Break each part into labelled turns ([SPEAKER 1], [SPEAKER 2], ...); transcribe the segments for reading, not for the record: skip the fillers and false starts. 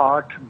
[SPEAKER 1] 8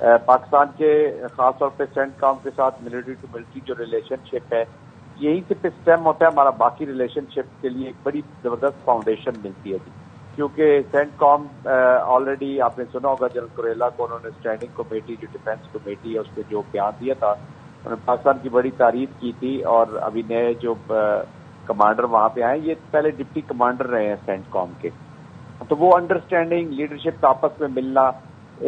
[SPEAKER 2] پاکستان کے خاص طور پہ سینٹ کام کے ساتھ ملٹری ٹو ملٹری جو ریلیشن شپ ہے یہیں سے اسٹیم ہوتا ہے ہمارا باقی ریلیشن شپ کے لیے ایک بڑی زبردست فاؤنڈیشن ملتی ہے جی. کیونکہ سینٹ کام آلریڈی آپ نے سنا ہوگا جنرل کوریلا کو انہوں نے اسٹینڈنگ کمیٹی جو ڈیفینس کمیٹی ہے اس پہ جو بیان دیا تھا انہوں نے پاکستان کی بڑی تعریف کی تھی. اور ابھی نئے جو کمانڈر وہاں پہ آئے یہ پہلے ڈپٹی کمانڈر رہے ہیں سینٹ کام کے. تو وہ انڈرسٹینڈنگ لیڈرشپ کا آپس میں ملنا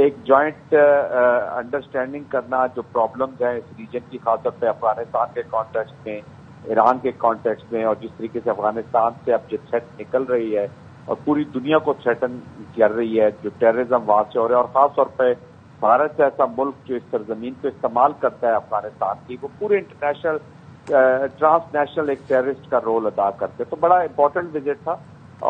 [SPEAKER 2] ایک جوائنٹ انڈرسٹینڈنگ کرنا جو پرابلمز ہیں اس ریجن کی خاص طور پہ افغانستان کے کانٹیکسٹ میں ایران کے کانٹیکسٹ میں اور جس طریقے سے افغانستان سے اب جو تھریٹ نکل رہی ہے اور پوری دنیا کو تھریٹن کر رہی ہے جو ٹیررزم وہاں سے ہو رہا ہے اور خاص طور پہ بھارت جیسا ملک جو اس سرزمین کو استعمال کرتا ہے افغانستان کی وہ پورے انٹرنیشنل ٹرانس نیشنل ایک ٹیررسٹ کا رول ادا کرتے تو بڑا امپورٹنٹ وزٹ تھا.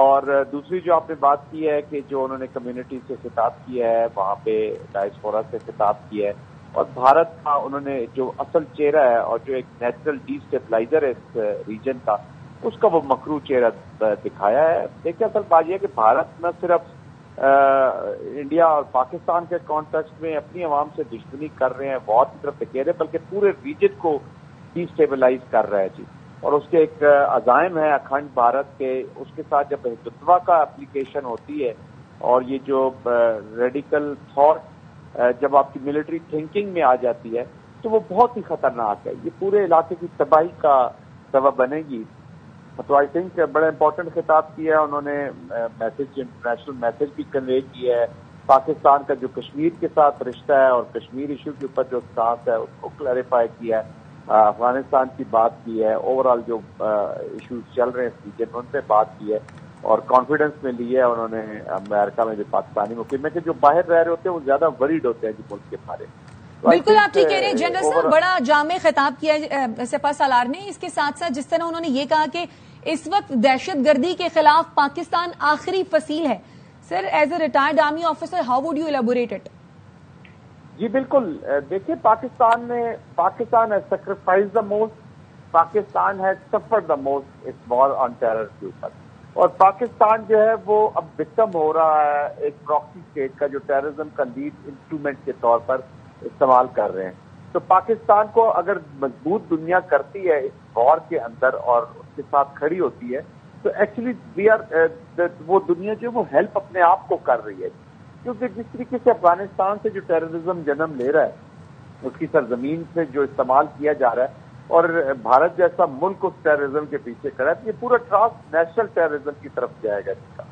[SPEAKER 2] اور دوسری جو آپ نے بات کی ہے کہ جو انہوں نے کمیونٹی سے خطاب کیا ہے وہاں پہ ڈائسپورا سے خطاب کیا ہے اور بھارت کا انہوں نے جو اصل چہرہ ہے اور جو ایک نیچرل ڈی اسٹیبلائزر ہے اس ریجن کا اس کا وہ مکرو چہرہ دکھایا ہے. دیکھیں اصل بات یہ ہے کہ بھارت نہ صرف انڈیا اور پاکستان کے کانٹیکسٹ میں اپنی عوام سے دشمنی کر رہے ہیں وار کی طرف دکھے رہے بلکہ پورے ریجن کو ڈی اسٹیبلائز کر رہا ہے جی. اور اس کے ایک عزائم ہے اکھنڈ بھارت کے اس کے ساتھ جب ہندوتوا کا اپلیکیشن ہوتی ہے اور یہ جو ریڈیکل تھاٹ جب آپ کی ملٹری تھنکنگ میں آ جاتی ہے تو وہ بہت ہی خطرناک ہے. یہ پورے علاقے کی تباہی کا سبب بنے گی. تو آئی تھنک بڑا امپورٹنٹ خطاب کیا ہے انہوں نے میسج انٹرنیشنل میسج بھی کنوے کیا ہے. پاکستان کا جو کشمیر کے ساتھ رشتہ ہے اور کشمیر ایشو کے اوپر جو سٹانس ہے اس کو کلیریفائی کیا ہے. افغانستان کی بات کی ہے اوور آل جو ایشوز چل رہے ہیں اس ریجن ان پہ بات کی ہے اور کانفیڈنس میں لی ہے انہوں نے امریکہ میں جو پاکستانی مقیم ہے کہ جو باہر رہ رہے ہوتے ہیں وہ زیادہ وریڈ ہوتے ہیں جو ملک کے بارے.
[SPEAKER 3] بالکل آپ ٹھیک کہہ رہے ہیں جنرل صاحب بڑا جامع خطاب کیا سپہ سالار نے. اس کے ساتھ ساتھ جس طرح انہوں نے یہ کہا کہ اس وقت دہشت گردی کے خلاف پاکستان آخری فصیل ہے. Sir as a retired army officer how would you elaborate it?
[SPEAKER 2] جی بالکل دیکھیے Pakistan has sacrifice the most Pakistan has suffer the most us war on terror کے اوپر اور پاکستان جو ہے وہ اب وکٹم ہو رہا ہے ایک پراکسی اسٹیٹ کا جو ٹیررزم کا لیڈ انسٹرومنٹ کے طور پر استعمال کر رہے ہیں. تو پاکستان کو اگر مضبوط دنیا کرتی ہے اس وار کے اندر اور اس کے ساتھ کھڑی ہوتی ہے تو ایکچولی وہ دنیا جو وہ ہیلپ اپنے آپ کو کر رہی ہے کیونکہ جس طریقے سے افغانستان سے جو ٹیررزم جنم لے رہا ہے اس کی سرزمین سے جو استعمال کیا جا رہا ہے اور بھارت جیسا ملک اس ٹیررزم کے پیچھے کھڑا ہے یہ پورا ٹرانس نیشنل ٹیررزم کی طرف جائے گا اس کا.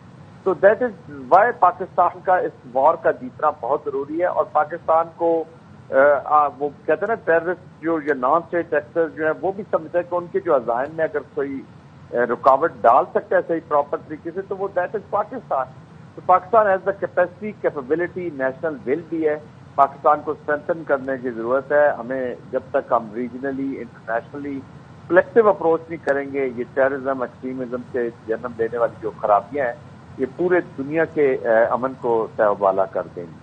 [SPEAKER 2] تو دیٹ از وائی پاکستان کا اس وار کا جیتنا بہت ضروری ہے اور پاکستان کو وہ کہتے ہیں نا ٹیررسٹ جو یا نان اسٹیٹ ایکٹرز جو ہیں وہ بھی سمجھتے ہیں کہ ان کے جو عزائم میں اگر کوئی رکاوٹ ڈال سکتا ہے صحیح پراپر طریقے سے تو وہ دیٹ از پاکستان. تو Pakistan has the capacity capability national will بھی ہے. پاکستان کو اسٹرینتھن کرنے کی ضرورت ہے. ہمیں جب تک ہم ریجنلی انٹرنیشنلی کلیکٹو اپروچ نہیں کریں گے یہ ٹیررزم ایکسٹریمزم سے جنم دینے والی جو خرابیاں ہیں یہ پورے دنیا کے امن کو تہوالا کر دیں گے.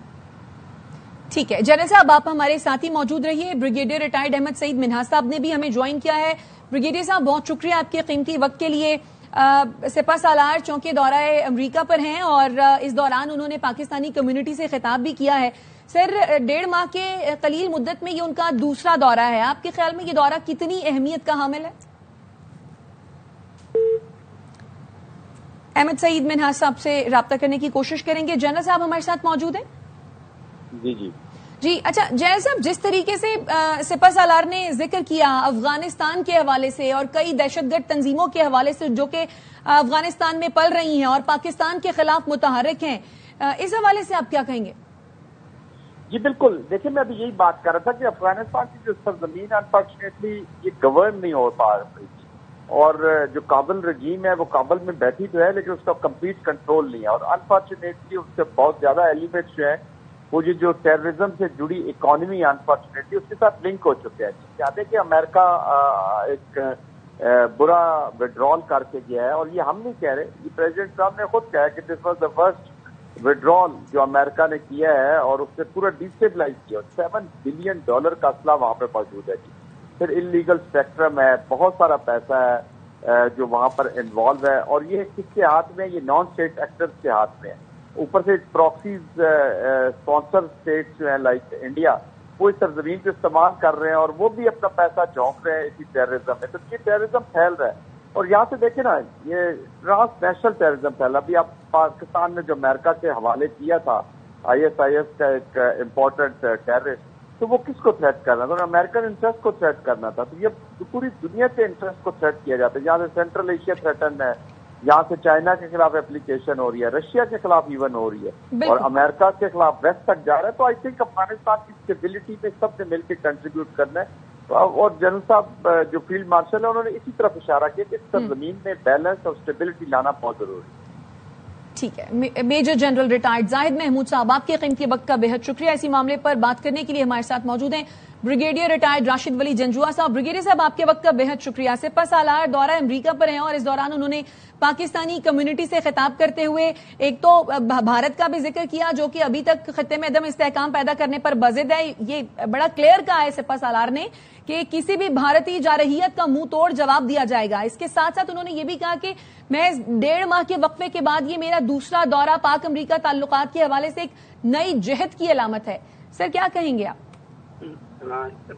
[SPEAKER 3] ٹھیک ہے جنرل صاحب آپ ہمارے ساتھ ہی موجود رہیے. بریگیڈیئر ریٹائرڈ احمد سعید منہاس صاحب نے بھی ہمیں جوائن کیا ہے. بریگیڈیئر صاحب بہت شکریہ آپ کے قیمتی وقت کے لیے. سپہ سالار چونکہ دورہ امریکہ پر ہیں اور اس دوران انہوں نے پاکستانی کمیونٹی سے خطاب بھی کیا ہے. سر 1.5 ماہ کے قلیل مدت میں یہ ان کا دوسرا دورہ ہے. آپ کے خیال میں یہ دورہ کتنی اہمیت کا حامل ہے؟ احمد سعید منہاس صاحب سے رابطہ کرنے کی کوشش کریں گے. جنرل صاحب ہمارے ساتھ موجود ہیں؟ جی اچھا جنرل صاحب جس طریقے سے سپہ سالار نے ذکر کیا افغانستان کے حوالے سے اور کئی دہشت گرد تنظیموں کے حوالے سے جو کہ افغانستان میں پل رہی ہیں اور پاکستان کے خلاف متحرک ہیں اس حوالے سے آپ کیا کہیں گے؟
[SPEAKER 2] جی بالکل دیکھیں میں ابھی یہی بات کر رہا تھا کہ افغانستان کی جو سرزمین انفارچونیٹلی یہ گورن نہیں ہو پا رہی اور جو کابل رجیم ہے وہ کابل میں بیٹھی تو ہے لیکن اس کا کمپلیٹ کنٹرول نہیں ہے اور انفارچونیٹلی اس سے بہت زیادہ ایلیمنٹس جو ہیں وہ جو ٹیررزم سے جڑی اکانومی انفارچونیٹلی اس کے ساتھ لنک ہو چکے ہیں. چاہتے کہ امریکہ ایک برا وڈرال کر کے گیا ہے اور یہ ہم نہیں کہہ رہے یہ پریزیڈنٹ ٹرمپ نے خود کہا کہ this was the first withdrawal جو امریکہ نے کیا ہے اور اس سے پورا ڈیسٹیبلائز کیا. $7 بلین کا اسلحہ وہاں پہ موجود ہے جی. پھر انلیگل اسپیکٹرم ہے بہت سارا پیسہ ہے جو وہاں پر انوالو ہے اور یہ کس کے ہاتھ میں یہ نان اسٹیٹ ایکٹرز کے ہاتھ میں ہے. اوپر سے پراکسیز اسپانسر اسٹیٹس جو ہیں لائک انڈیا وہ اس سرزمین کو استعمال کر رہے ہیں اور وہ بھی اپنا پیسہ جھونک رہے ہیں اسی ٹیررزم میں. تو یہ ٹیررزم پھیل رہا ہے اور یہاں سے دیکھیں نا یہ ٹرانس نیشنل ٹیررزم پھیلا. ابھی آپ پاکستان نے جو امریکہ کے حوالے کیا تھا ISIS کا ایک امپورٹنٹ ٹیررسٹ تو وہ کس کو تھریٹ کرنا تھا؟ امریکن انٹرسٹ کو تھریٹ کرنا تھا. تو یہ پوری دنیا کے انٹرسٹ کو تھریٹ کیا جاتا ہے. یہاں سے سینٹرل ایشیا تھریٹن ہے, یہاں سے چائنا کے خلاف اپلیکیشن ہو رہی ہے, رشیا کے خلاف ایون ہو رہی ہے اور امریکہ کے خلاف ویسٹ تک جا رہا ہے. تو آئی تھنک افغانستان کی اسٹیبلٹی میں سب نے مل کے کنٹریبیوٹ کرنا ہے. اور جنرل صاحب جو فیلڈ مارشل ہے انہوں نے اسی طرف اشارہ کیا کہ اس سرزمین میں بیلنس اور اسٹیبلٹی لانا بہت ضروری ہے.
[SPEAKER 3] ٹھیک ہے. میجر جنرل ریٹائرڈ زاہد محمود صاحب, آپ کے قیمتی وقت کا بے حد شکریہ. اسی معاملے پر بات کرنے کے لیے ہمارے ساتھ موجود ہیں بریگیڈیئر ریٹائرڈ راشد ولی جنجوعہ صاحب. بریگیڈیئر صاحب, آپ کے وقت کا بے حد شکریہ. سپہ سالار دورہ امریکہ پر ہیں اور اس دوران انہوں نے پاکستانی کمیونٹی سے خطاب کرتے ہوئے ایک تو بھارت کا بھی ذکر کیا جو کہ ابھی تک خطے میں عدم استحکام پیدا کرنے پر بضد ہے. یہ بڑا کلیئر کہا ہے سپہ سالار نے کہ کسی بھی بھارتی جارحیت کا منہ توڑ جواب دیا جائے گا. اس کے ساتھ ساتھ انہوں نے یہ بھی کہا کہ میں 1.5 ماہ کے وقفے کے بعد یہ میرا دوسرا دورہ پاک امریکہ تعلقات کے حوالے سے ایک نئی جہد کی علامت ہے. سر کیا کہیں گے آپ؟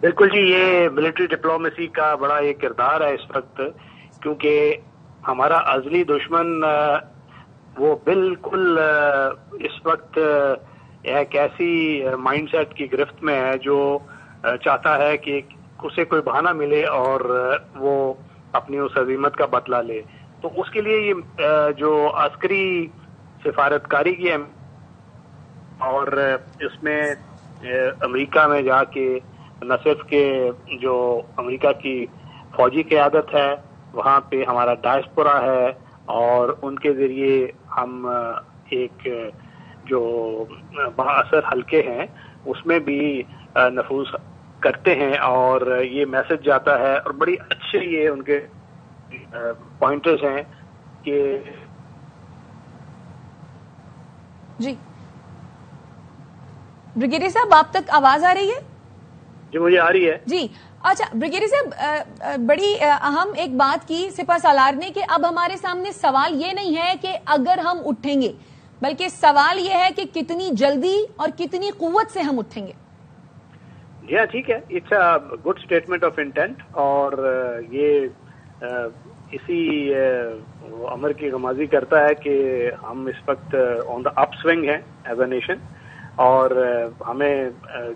[SPEAKER 4] بالکل جی, یہ ملٹری ڈپلومیسی کا بڑا ایک کردار ہے اس وقت, کیونکہ ہمارا ازلی دشمن وہ بالکل اس وقت ایک ایسی مائنڈ سیٹ کی گرفت میں ہے جو چاہتا ہے کہ اسے کوئی بہانہ ملے اور وہ اپنی اس عظیمت کا بدلہ لے. تو اس کے لیے یہ جو عسکری سفارتکاری کی اور اس میں امریکہ میں جا کے نہ صرف کہ جو امریکہ کی فوجی قیادت ہے وہاں پہ ہمارا ڈائسپورا ہے اور ان کے ذریعے ہم ایک جو بااثر حلقے ہیں اس میں بھی نفوذ کرتے ہیں اور یہ میسج جاتا ہے اور بڑی اچھے یہ ان کے پوائنٹرز ہیں کہ
[SPEAKER 3] جی بریگیڈیئر صاحب آپ تک آواز آ رہی ہے؟
[SPEAKER 4] جی مجھے آ رہی ہے.
[SPEAKER 3] جی اچھا بریگیڈیئر صاحب, بڑی اہم ایک بات کی سپہ سالار نے کہ اب ہمارے سامنے سوال یہ نہیں ہے کہ اگر ہم اٹھیں گے, بلکہ سوال یہ ہے کہ کتنی جلدی اور کتنی قوت سے ہم اٹھیں گے.
[SPEAKER 4] جی ہاں ٹھیک ہے, it's a good statement of intent اور یہ اسی امر کی غمازی کرتا ہے کہ ہم اس وقت آن دا اپ سوئنگ ہیں ایز اے نیشن اور ہمیں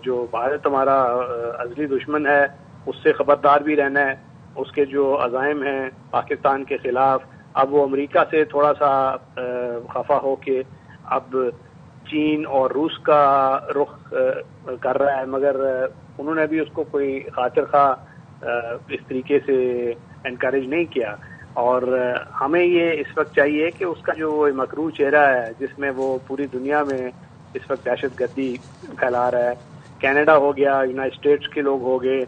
[SPEAKER 4] جو بھارت ہمارا ازلی دشمن ہے اس سے خبردار بھی رہنا ہے. اس کے جو عزائم ہیں پاکستان کے خلاف, اب وہ امریکہ سے تھوڑا سا خفا ہو کے اب چین اور روس کا رخ کر رہا ہے, مگر انہوں نے بھی اس کو کوئی خاطر خواہ اس طریقے سے انکریج نہیں کیا. اور ہمیں یہ اس وقت چاہیے کہ اس کا جو مکروہ چہرہ ہے جس میں وہ پوری دنیا میں اس وقت دہشت گردی پھیلا رہا ہے, کینیڈا ہو گیا, یونائٹڈ اسٹیٹس کے لوگ ہو گئے,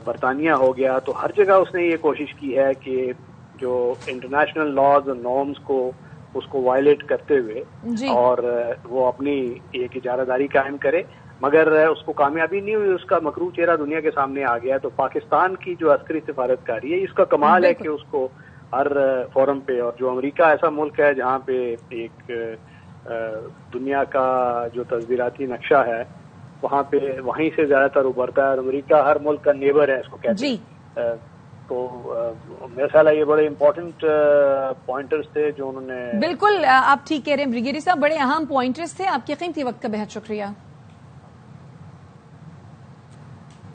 [SPEAKER 4] برطانیہ ہو گیا, تو ہر جگہ اس نے یہ کوشش کی ہے کہ جو انٹرنیشنل لاز اور نارمز کو اس کو وائلیٹ کرتے ہوئے اور وہ اپنی ایک اجارہ داری قائم کرے, مگر اس کو کامیابی نہیں ہوئی. اس کا مکروہ چہرہ دنیا کے سامنے آ گیا. تو پاکستان کی جو عسکری سفارتکاری ہے اس کا کمال ہے کہ اس کو ہر فورم پہ, اور جو امریکہ ایسا ملک ہے جہاں پہ ایک دنیا کا جو تصویراتی نقشہ ہے وہاں پہ وہیں سے زیادہ تر ابھرتا ہے, اور امریکہ ہر ملک کا نیبر ہے اس کو کہتے ہیں. تو میرا خیال ہے یہ بڑے امپورٹنٹ پوائنٹرز تھے جو انہوں نے.
[SPEAKER 3] بالکل آپ ٹھیک کہہ رہے ہیں بریگیڈیئر صاحب, بڑے اہم پوائنٹرز تھے. آپ کے قیمتی وقت کا بہت شکریہ.